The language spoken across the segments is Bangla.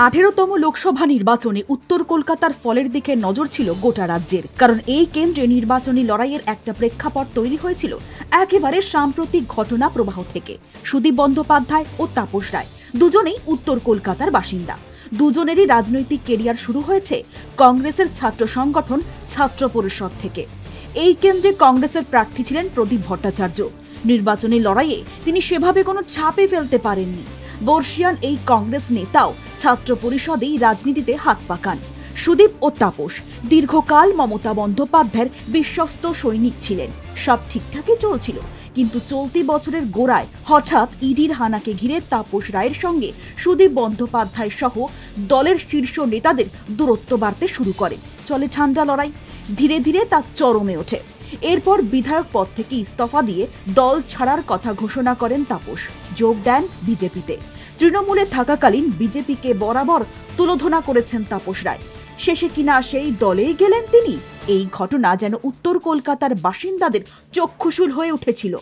18তম লোকসভা নির্বাচনে উত্তর কলকাতার ফলের দিকে নজর ছিল গোটা রাজ্যের। কারণ এই কেন্দ্রে নির্বাচনী লড়াইয়ের একটা প্রেক্ষাপট তৈরি হয়েছিল একেবারে সাম্প্রতিক ঘটনা প্রবাহ থেকে। সুদীপ বন্দ্যোপাধ্যায় ও তাপস রায় দুজনেই উত্তর কলকাতার বাসিন্দা। দুজনেরই রাজনৈতিক কেরিয়ার শুরু হয়েছে কংগ্রেসের ছাত্র সংগঠন ছাত্র পরিষদ থেকে। এই কেন্দ্রে কংগ্রেসের প্রার্থী ছিলেন প্রদীপ ভট্টাচার্য। নির্বাচনী লড়াইয়ে তিনি সেভাবে কোনো ছাপে ফেলতে পারেননি। বর্ষিয়ান এই কংগ্রেস নেতাও ছাত্র পরিষদেই রাজনীতিতে হাত পাকান। সুদীপ ও তাপস দীর্ঘকাল মমতা বন্দ্যোপাধ্যায়ের বিশ্বস্ত সৈনিক ছিলেন। সব ঠিকঠাকই চলছিল, কিন্তু চলতি বছরের গোড়ায় হঠাৎ ইডির হানাকে ঘিরে তাপস রায়ের সঙ্গে সুদীপ বন্দ্যোপাধ্যায় সহ দলের শীর্ষ নেতাদের দূরত্ব বাড়তে শুরু করে। চলে ঠান্ডা লড়াই। ধীরে ধীরে তা চরমে ওঠে। এরপর বিধায়ক পদ থেকে ইস্তফা দিয়ে দল ছাড়ার কথা ঘোষণা করেন তাপস। যোগ দেন বিজেপিতে। তৃণমূলে থাকাকালীন বিজেপিকে বরাবর তুলোধনা করেছেন তাপস রায়। শেষে কিনা সেই দলেই গেলেন তিনি। এই ঘটনা যেন উত্তর কলকাতার বাসিন্দাদের চক্ষুশূল হয়ে উঠেছিল।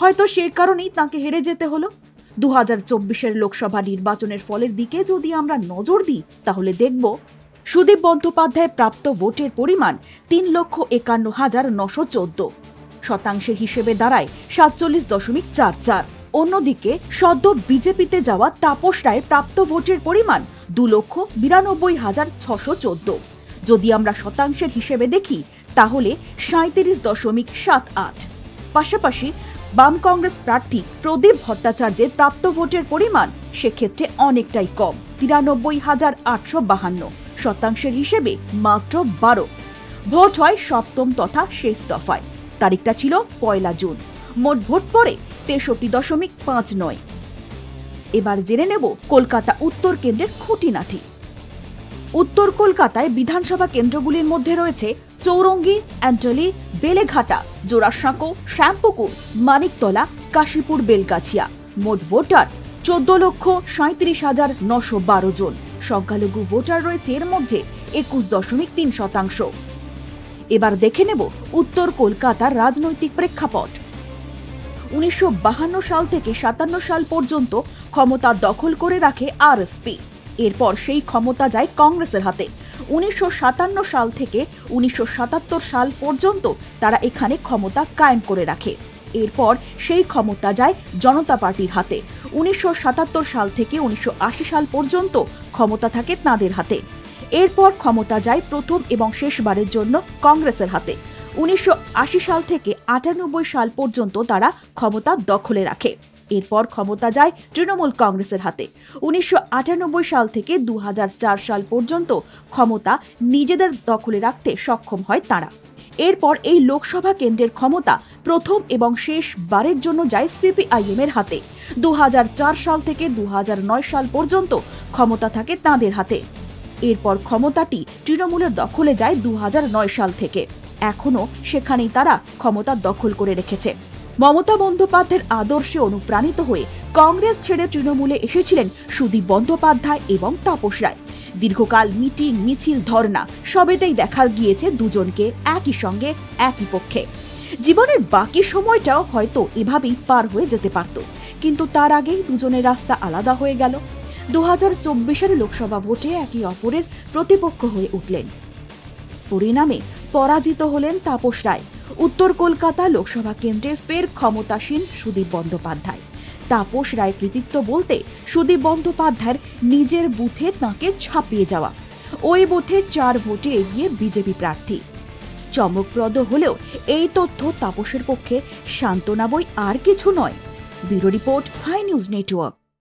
হয়তো সে কারণেই তাঁকে হেরে যেতে হলো। 2024-এর লোকসভা নির্বাচনের ফলের দিকে যদি আমরা নজর দিই, তাহলে দেখব সুদীপ বন্দ্যোপাধ্যায় প্রাপ্ত ভোটের পরিমাণ 3,51,914। শতাংশের হিসেবে দাঁড়ায় 47.44। অন্যদিকে সদ্য বিজেপিতে যাওয়া তাপস রায় প্রাপ্ত ভোটের পরিমাণ 2,92,614। যদি আমরা শতাংশের হিসেবে দেখি, তাহলে 37.78। পাশাপাশি বাম কংগ্রেস প্রার্থী প্রদীপ ভট্টাচার্যের প্রাপ্ত ভোটের পরিমাণ সেক্ষেত্রে অনেকটাই কম, 93,852। শতাংশের হিসেবে মাত্র 12। ভোট হয় সপ্তম তথা শেষ দফায়। তারিখটা ছিল 1 জুন। মোট ভোট পড়ে 63.59। এবার জেনে নেব কলকাতা উত্তর কেন্দ্রের খুঁটিনাটি। উত্তর কলকাতায় বিধানসভা কেন্দ্রগুলির মধ্যে রয়েছে চৌরঙ্গি, অ্যান্টলি, বেলেঘাটা, জোড়াসাঁকো, শ্যামপুকুর, মানিকতলা, কাশীপুর, বেলগাছিয়া। মোট ভোটার 14,37,912 জন। সংখ্যালঘু ভোটার রয়েছে এর মধ্যে 21.3%। এবার দেখে নেব উত্তর কলকাতার রাজনৈতিক প্রেক্ষাপট। 1952 সাল থেকে 57 সাল পর্যন্ত ক্ষমতা দখল করে রাখে আরএসপি। এরপর সেই ক্ষমতা যায় কংগ্রেসের হাতে। 1957 সাল থেকে 1977 সাল পর্যন্ত তারা এখানে ক্ষমতা কায়েম করে রাখে। এরপর সেই ক্ষমতা যায় জনতা পার্টির হাতে। 1977 সাল থেকে 1980 সাল পর্যন্ত ক্ষমতা থাকে তাঁদের হাতে। এরপর ক্ষমতা যায় প্রথম এবং শেষবারের জন্য কংগ্রেসের হাতে। 1980 সাল থেকে 98 সাল পর্যন্ত তারা ক্ষমতা দখলে রাখে। এরপর ক্ষমতা যায় তৃণমূল কংগ্রেসের হাতে। 1998 সাল থেকে 2004 সাল পর্যন্ত ক্ষমতা নিজেদের দখলে রাখতে সক্ষম হয় তারা। এরপর এই লোকসভা কেন্দ্রের ক্ষমতা প্রথম এবং শেষবারের জন্য যায় সিপিআইএম এর হাতে। 2004 সাল থেকে 2009 সাল পর্যন্ত ক্ষমতা থাকে তাঁদের হাতে। এরপর ক্ষমতাটি তৃণমূলের দখলে যায় 2009 সাল থেকে। এখনো সেখানেই তারা ক্ষমতা দখল করে রেখেছে। মমতা বন্দ্যোপাধ্যায়ের আদর্শে অনুপ্রাণিত হয়ে কংগ্রেস ছেড়ে তৃণমূলে এসেছিলেন সুদীপ বন্দ্যোপাধ্যায় এবং তাপস রায়। দীর্ঘকাল মিটিং, মিছিল, ধর্না সবেতেই দেখা গিয়েছে দুজনকে একই সঙ্গে একই পক্ষে। জীবনের বাকি সময়টাও হয়তো এভাবেই পার হয়ে যেতে পারত, কিন্তু তার আগেই দুজনের রাস্তা আলাদা হয়ে গেল। 2024-এর লোকসভা ভোটে একে অপরের প্রতিপক্ষ হয়ে উঠলেন। পরিণামে পরাজিত হলেন তাপস রায়। উত্তর কলকাতা লোকসভা কেন্দ্রে ফের ক্ষমতাসীন সুদীপ বন্দ্যোপাধ্যায়। তাপস রায় কৃতিত্ব বলতে সুদীপ বন্দ্যোপাধ্যায়ের নিজের বুথে তাঁকে ছাপিয়ে যাওয়া। ওই বুথে 4 ভোটে এগিয়ে বিজেপি প্রার্থী। চমকপ্রদ হলেও এই তথ্য তাপসের পক্ষে সান্ত্বনা বই আর কিছু নয়। Bureau report, hi news network.